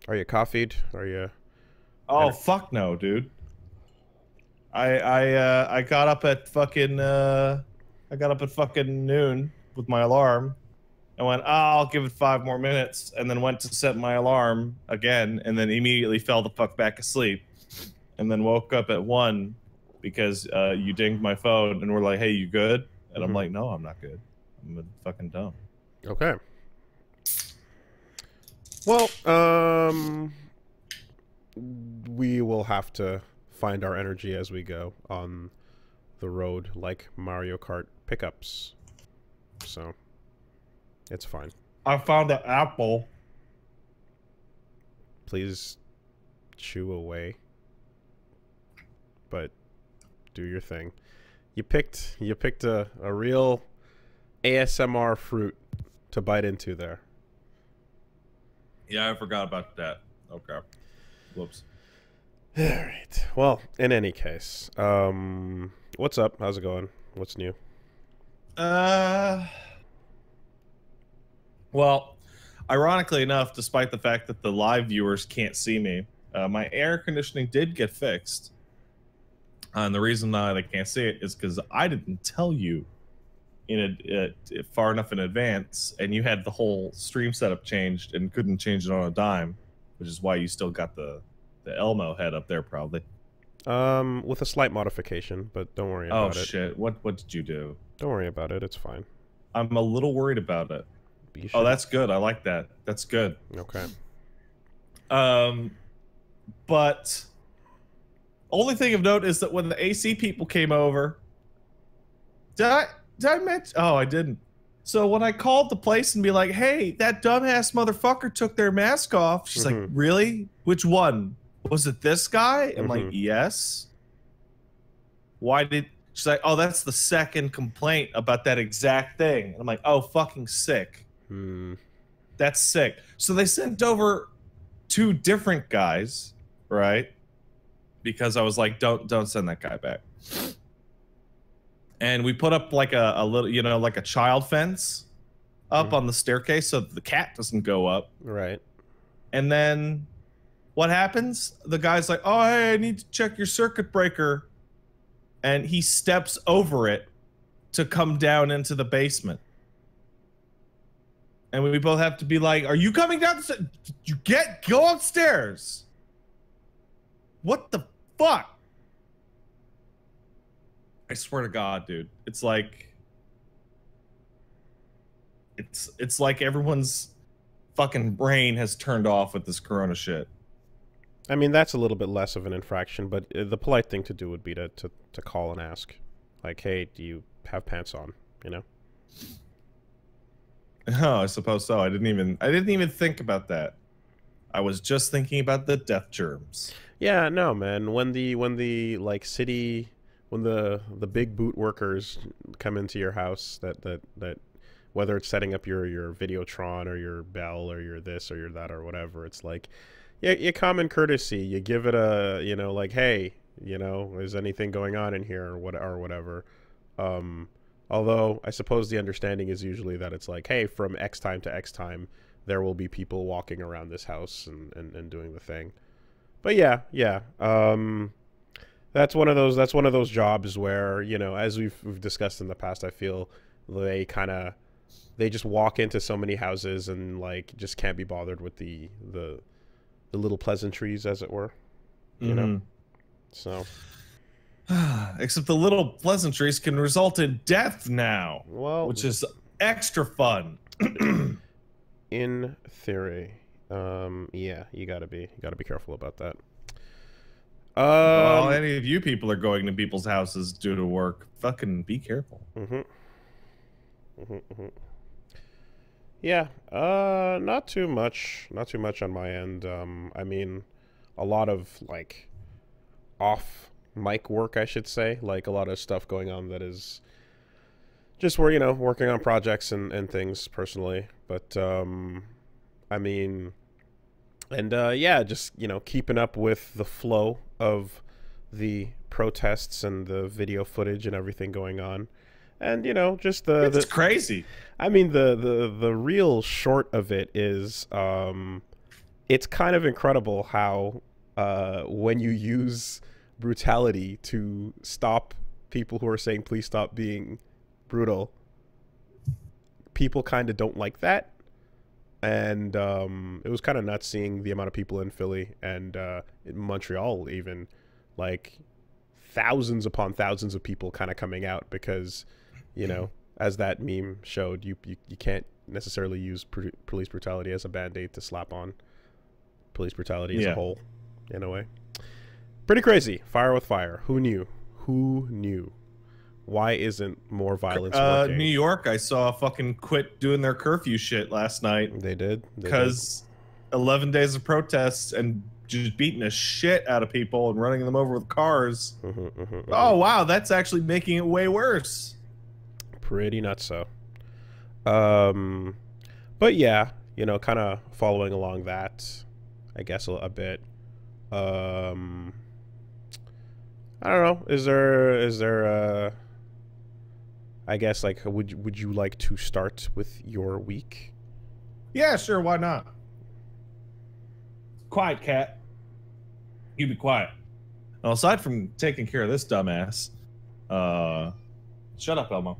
Are you coffeeed? Are you? Oh fuck no, dude. I got up at fucking noon with my alarm. I went, oh, I'll give it 5 more minutes, and then went to set my alarm again, and then immediately fell the fuck back asleep, and then woke up at 1 because you dinged my phone and were like, hey, you good? And I'm like, no, I'm not good. I'm fucking dumb. Okay. Well, we will have to find our energy as we go on the road, like Mario Kart pickups. So, it's fine. I found an apple. Please chew away. But do your thing. You picked a real ASMR fruit to bite into there. Yeah, I forgot about that. Okay. Whoops. All right. Well, in any case, what's up? How's it going? What's new? Well, ironically enough, despite the fact that the live viewers can't see me, my air conditioning did get fixed. And the reason that I can't see it is because I didn't tell you far enough in advance, and you had the whole stream setup changed and couldn't change it on a dime, which is why you still got the Elmo head up there, probably. With a slight modification, but don't worry about it. Oh shit! What did you do? Don't worry about it. It's fine. I'm a little worried about it. Oh, that's good. I like that. That's good. Okay. But only thing of note is that when the AC people came over, did I mention? Oh, I didn't. So when I called the place and be like, "Hey, that dumbass motherfucker took their mask off," she's like, "Really? Which one? Was it this guy?" I'm like, "Yes." Why did? She's like, "Oh, that's the second complaint about that exact thing." And I'm like, "Oh, fucking sick." That's sick. So they sent over 2 different guys, right? Because I was like, don't send that guy back. And we put up like a little, you know, like a child fence up on the staircase so that the cat doesn't go up. Right. And then what happens? The guy's like, "Oh, hey, I need to check your circuit breaker." And he steps over it to come down into the basement. And we both have to be like, "Are you coming down? Go upstairs." What the fuck? I swear to God, dude. It's like it's like everyone's fucking brain has turned off with this corona shit. I mean, that's a little bit less of an infraction, but the polite thing to do would be to call and ask, like, "Hey, do you have pants on?" You know? Oh, I suppose so. I didn't even think about that. I was just thinking about the death germs. Yeah, no, man. When the like when the big boot workers come into your house, that whether it's setting up your Videotron or your Bell or your this or your that or whatever, it's like, yeah, you common courtesy. You give it a, you know, like, "Hey, you know, is anything going on in here or whatever." Although I suppose the understanding is usually that it's like, "Hey, from X time to X time, there will be people walking around this house and doing the thing." But yeah. That's one of those jobs where, you know, as we've discussed in the past, I feel they just walk into so many houses and like just can't be bothered with the little pleasantries, as it were. You know? So except the little pleasantries can result in death now. Well, which is extra fun. In theory. Yeah, you gotta be careful about that. Well, any of you people are going to people's houses due to work, fucking be careful. Yeah, not too much on my end. I mean, a lot of like off mic work, I should say, like a lot of stuff going on that is just where, you know, working on projects and things personally. But I mean, and yeah, just, you know, keeping up with the flow of the protests and the video footage and everything going on. And, you know, just it's crazy. I mean, the real short of it is it's kind of incredible how when you use brutality to stop people who are saying please stop being brutal, people kind of don't like that. And it was kind of nuts seeing the amount of people in Philly and in Montreal even, like thousands upon thousands of people kind of coming out because, you know, as that meme showed, you can't necessarily use police brutality as a band-aid to slap on police brutality as a whole, in a way. Pretty crazy. Fire with fire. Who knew? Who knew? Why isn't more violence working? New York, I saw fucking quit doing their curfew shit last night. They did? Because 11 days of protests and just beating the shit out of people and running them over with cars. Oh, wow, that's actually making it way worse. Pretty nuts so. But yeah, you know, kind of following along that, I guess a bit. I don't know. Is there I guess, like, would you like to start with your week? Yeah, sure. Why not? Quiet, cat. You be quiet. Well, aside from taking care of this dumbass, shut up, Elmo.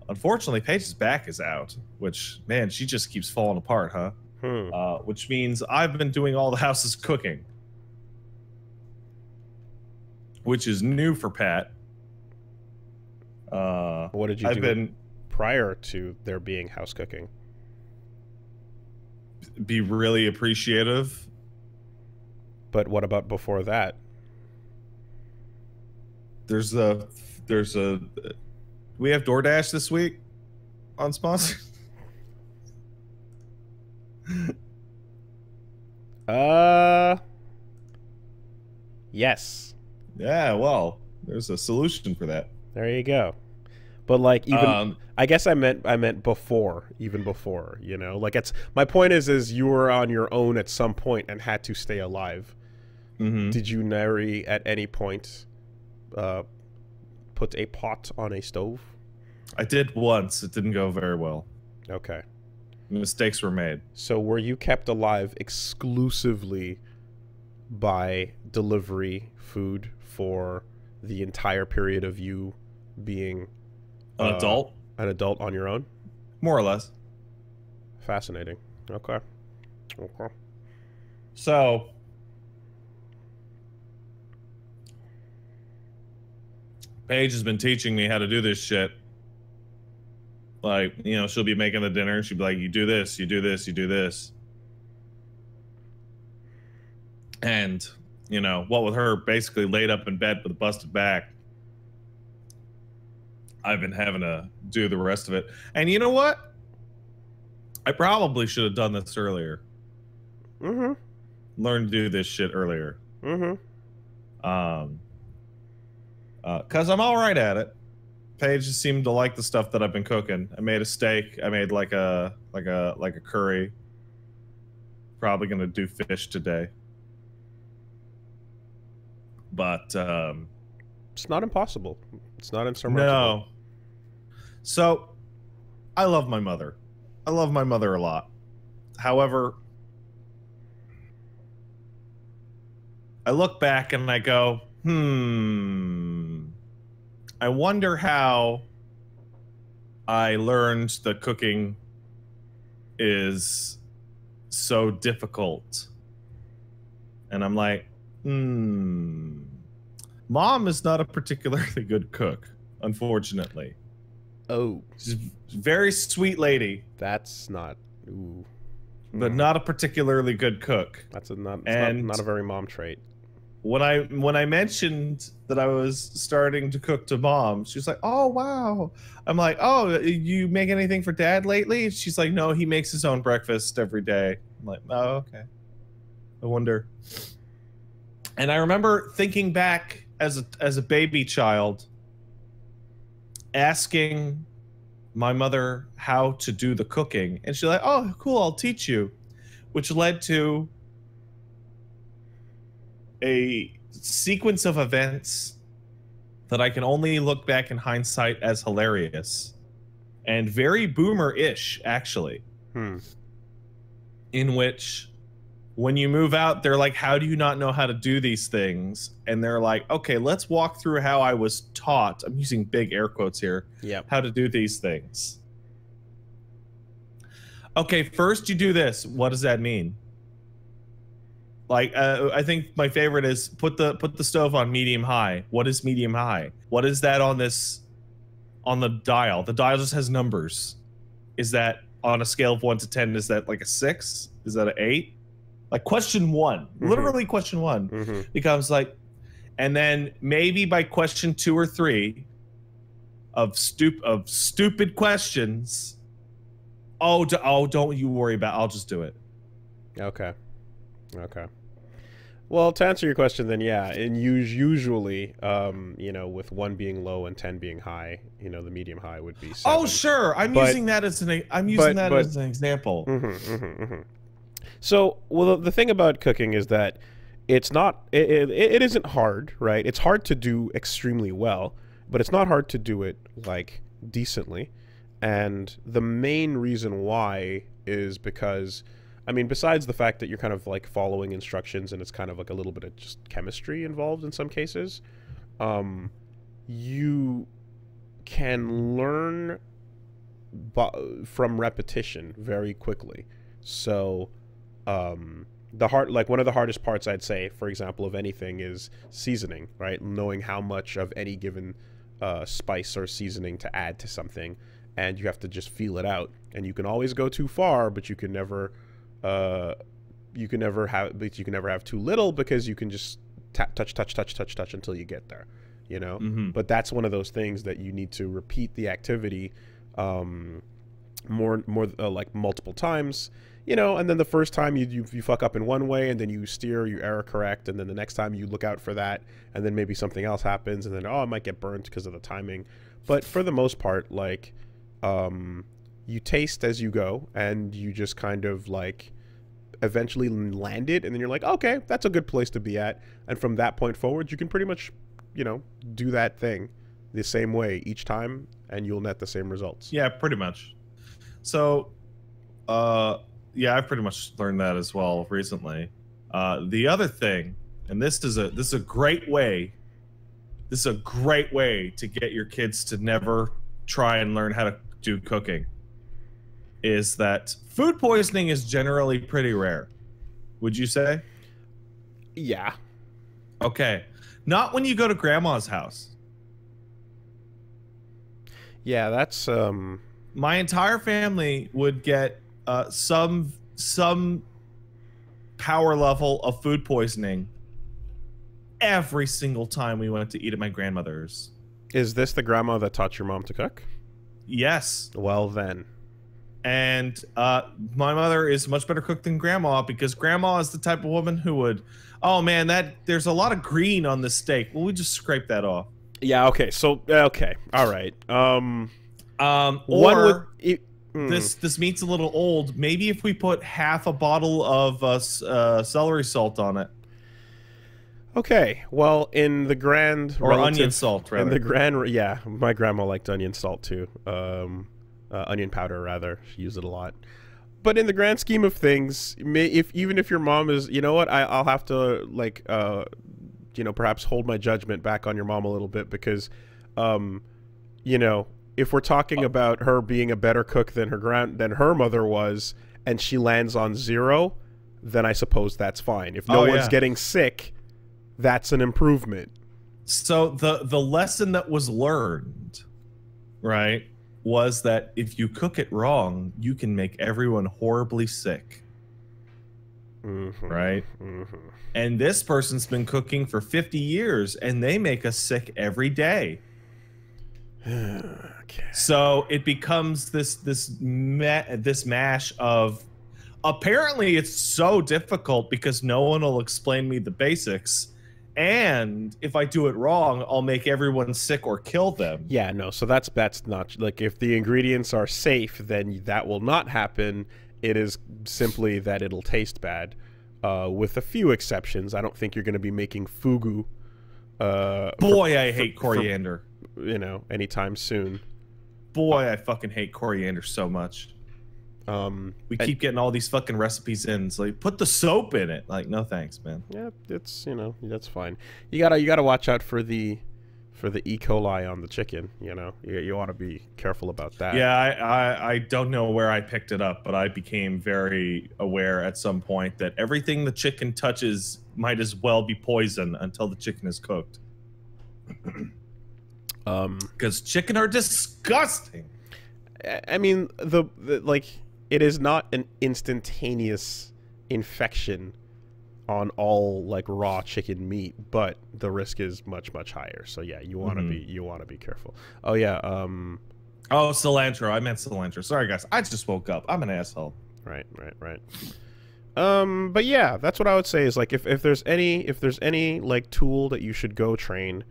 Unfortunately, Paige's back is out, which, man, she just keeps falling apart, huh? Which means I've been doing all the house's cooking, which is new for Pat. What did you do prior to there being house cooking? Be really appreciative. But what about before that? There's a we have DoorDash this week on sponsor. Yes. Yeah, well, there's a solution for that. There you go. But like even I guess I meant before, even before, you know? Like it's my point is you were on your own at some point and had to stay alive. Did you nary at any point put a pot on a stove? I did once. It didn't go very well. Okay. Mistakes were made. So were you kept alive exclusively by delivery food for the entire period of you being an adult? An adult on your own? More or less. Fascinating. Okay. Okay. So Paige has been teaching me how to do this shit. Like, you know, she'll be making the dinner. She'll be like, you do this, you do this, you do this. And, you know, what with her basically laid up in bed with a busted back, I've been having to do the rest of it. And you know what? I probably should have done this earlier. Learn to do this shit earlier. Because I'm all right at it. Paige just seemed to like the stuff that I've been cooking. I made a steak. I made like a curry. Probably gonna do fish today. But it's not impossible. It's not insurmountable. No. So I love my mother. I love my mother a lot. However, I look back and I go, I wonder how I learned that cooking is so difficult. And I'm like, Mom is not a particularly good cook, unfortunately. Oh. She's a very sweet lady. That's not... Ooh. But not a particularly good cook. That's not a very mom trait. When I mentioned that I was starting to cook to Mom, she's like, "Oh wow!" I'm like, "Oh, you make anything for Dad lately?" She's like, "No, he makes his own breakfast every day." I'm like, "Oh, okay." I wonder. And I remember thinking back as a baby child, asking my mother how to do the cooking, and she's like, "Oh, cool, I'll teach you," which led to a sequence of events that I can only look back in hindsight as hilarious and very boomer-ish, actually. In which When you move out, they're like, how do you not know how to do these things? And they're like, okay, let's walk through how I was taught. I'm using big air quotes here. Yep. How to do these things. Okay, first you do this. What does that mean? Like, I think my favorite is put the stove on medium high. What is medium high? What is that on the dial? The dial just has numbers. Is that on a scale of 1 to 10? Is that like a 6? Is that an 8? Like question 1, literally question 1 becomes like, and then maybe by question 2 or 3 of stupid questions. Oh, don't you worry about it. I'll just do it. Okay. Okay. Well, to answer your question, then yeah, and usually, you know, with 1 being low and 10 being high, you know, the medium high would be 7. Oh, sure. I'm using that as an example. So, well, the thing about cooking is that it's not, it isn't hard, right? It's hard to do extremely well, but it's not hard to do it like decently. And the main reason why is because, I mean, besides the fact that you're kind of like following instructions and it's kind of like a little bit of just chemistry involved in some cases, you can learn from repetition very quickly. So, one of the hardest parts, I'd say, for example, of anything is seasoning, right? Knowing how much of any given spice or seasoning to add to something, and you have to just feel it out. And you can always go too far, but you can never have too little, because you can just touch until you get there, you know. But that's one of those things that you need to repeat the activity more like multiple times, you know. And then the first time you fuck up in one way, and then you error correct, and then the next time you look out for that, and then maybe something else happens, and then it might get burnt because of the timing. But for the most part, like, you taste as you go, and you just kind of like eventually land it, and then you're like, okay, that's a good place to be at. And from that point forward, you can pretty much, you know, do that thing the same way each time, and you'll net the same results. Yeah, pretty much. So, yeah, I've pretty much learned that as well recently. The other thing, and this is a great way. This is a great way to get your kids to never try and learn how to do cooking. Is that food poisoning is generally pretty rare? Would you say? Yeah. Okay. Not when you go to grandma's house. Yeah, that's my entire family would get some power level of food poisoning every single time we went to eat at my grandmother's. Is this the grandma that taught your mom to cook? Yes. Well then. And my mother is a much better cook than grandma, because grandma is the type of woman who would, oh man, there's a lot of green on this steak. Well, we just scrape that off. Yeah. Okay. So okay. All right. This meat's a little old. Maybe if we put half a bottle of celery salt on it. Okay. Well, in the grand onion salt, rather. In the grand, yeah, my grandma liked onion salt too. Onion powder, rather. She used it a lot. But in the grand scheme of things, even if your mom is, you know what, I'll have to, like, you know, perhaps hold my judgment back on your mom a little bit, because, you know, if we're talking about her being a better cook than her mother was, and she lands on 0, then I suppose that's fine. If no one's getting sick, that's an improvement. So the lesson that was learned, right, was that if you cook it wrong, you can make everyone horribly sick. Right? And this person's been cooking for 50 years, and they make us sick every day. Okay. So it becomes this mash of, apparently it's so difficult because no one will explain me the basics. And if I do it wrong, I'll make everyone sick or kill them. Yeah, no, so that's not, like, if the ingredients are safe, then that will not happen. It is simply that it'll taste bad, with a few exceptions. I don't think you're going to be making fugu. Boy, I hate coriander. You know, anytime soon. Boy, I fucking hate coriander so much. We keep getting all these fucking recipes in. It's like, put the soap in it. Like, no thanks, man. Yeah, it's, you know, that's fine. You gotta watch out for the E. coli on the chicken. You know, you want to be careful about that. Yeah, I don't know where I picked it up, but I became very aware at some point that everything the chicken touches might as well be poison until the chicken is cooked. Because chicken are disgusting. I mean, the like, it is not an instantaneous infection on all like raw chicken meat, but the risk is much higher. So yeah, you want to be careful. Oh yeah. Oh, cilantro. I meant cilantro. Sorry guys, I just woke up. I'm an asshole. Right. But yeah, that's what I would say is like if there's any like tool that you should go train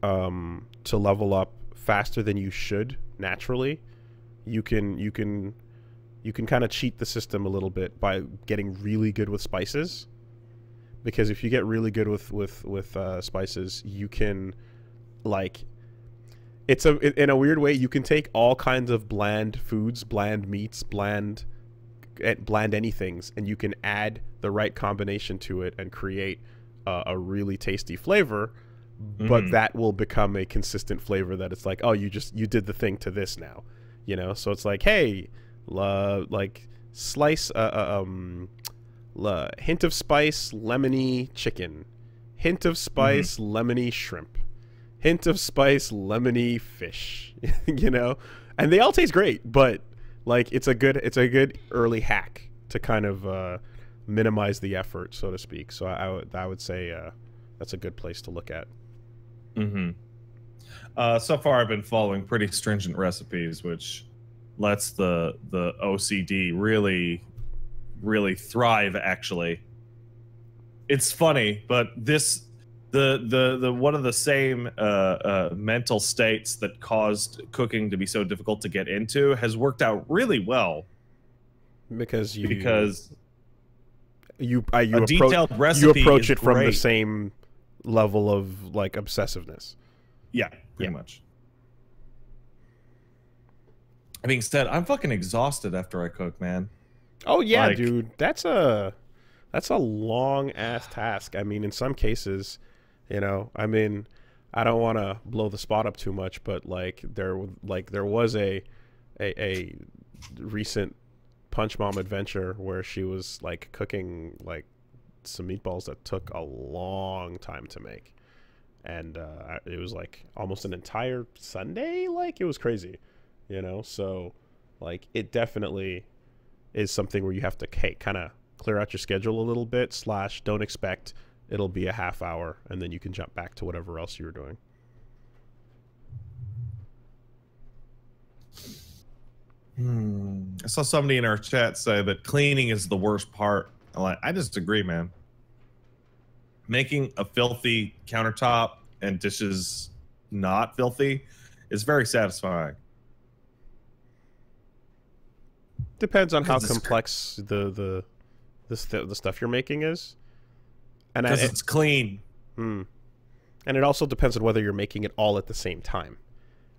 to level up faster than you should naturally, you can kind of cheat the system a little bit by getting really good with spices. Because if you get really good with spices, you can, like, in a weird way, you can take all kinds of bland foods, bland meats, bland anythings, and you can add the right combination to it and create a really tasty flavor. But that will become a consistent flavor that it's like, oh, you did the thing to this now, you know. So it's like, hey, like slice hint of spice, lemony chicken. Hint of spice, lemony shrimp. Hint of spice, lemony fish. You know, and they all taste great, but like it's a good early hack to kind of minimize the effort, so to speak. So I would say that's a good place to look at. So far, I've been following pretty stringent recipes, which lets the OCD really thrive. Actually, it's funny, but the one of the same mental states that caused cooking to be so difficult to get into has worked out really well because you detailed recipe approach it from great. The same level of like obsessiveness. Yeah, pretty much. That being said, I'm fucking exhausted after I cook, man. Oh yeah, like, dude, that's a long ass task. I mean, in some cases, you know, I mean, I don't want to blow the spot up too much, but like there was a recent Punch Mom adventure where she was like cooking like some meatballs that took a long time to make, and it was like almost an entire Sunday. Like, it was crazy, you know. So like it definitely is something where you have to kind of clear out your schedule a little bit, / don't expect it'll be a half hour and then you can jump back to whatever else you were doing. I saw somebody in our chat say that cleaning is the worst part. I disagree, man. Making a filthy countertop and dishes not filthy is very satisfying. Depends on how complex the stuff you're making is, and because it's clean. And it also depends on whether you're making it all at the same time,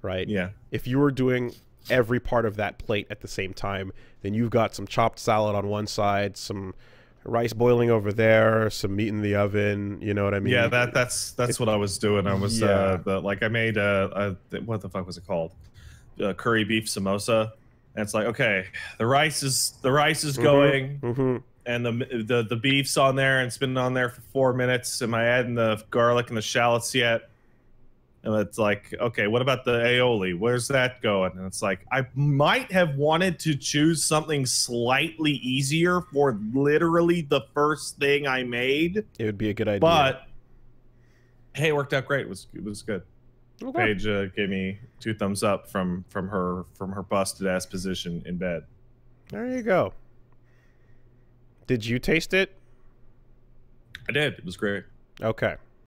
right? Yeah. If you were doing every part of that plate at the same time, then you've got some chopped salad on one side, some rice boiling over there, some meat in the oven. You know what I mean? Yeah, that's what I was doing. I was I made what the fuck was it called? Curry beef samosa. And it's like, okay, the rice is going, and the beef's on there and it's been on there for 4 minutes. Am I adding the garlic and the shallots yet? And it's like, okay, what about the aioli? Where's that going? And it's like, I might have wanted to choose something slightly easier for literally the first thing I made. It would be a good idea. But hey, it worked out great. It was good. Okay. Paige gave me 2 thumbs up from her busted ass position in bed. There you go. Did you taste it? I did. It was great. Okay.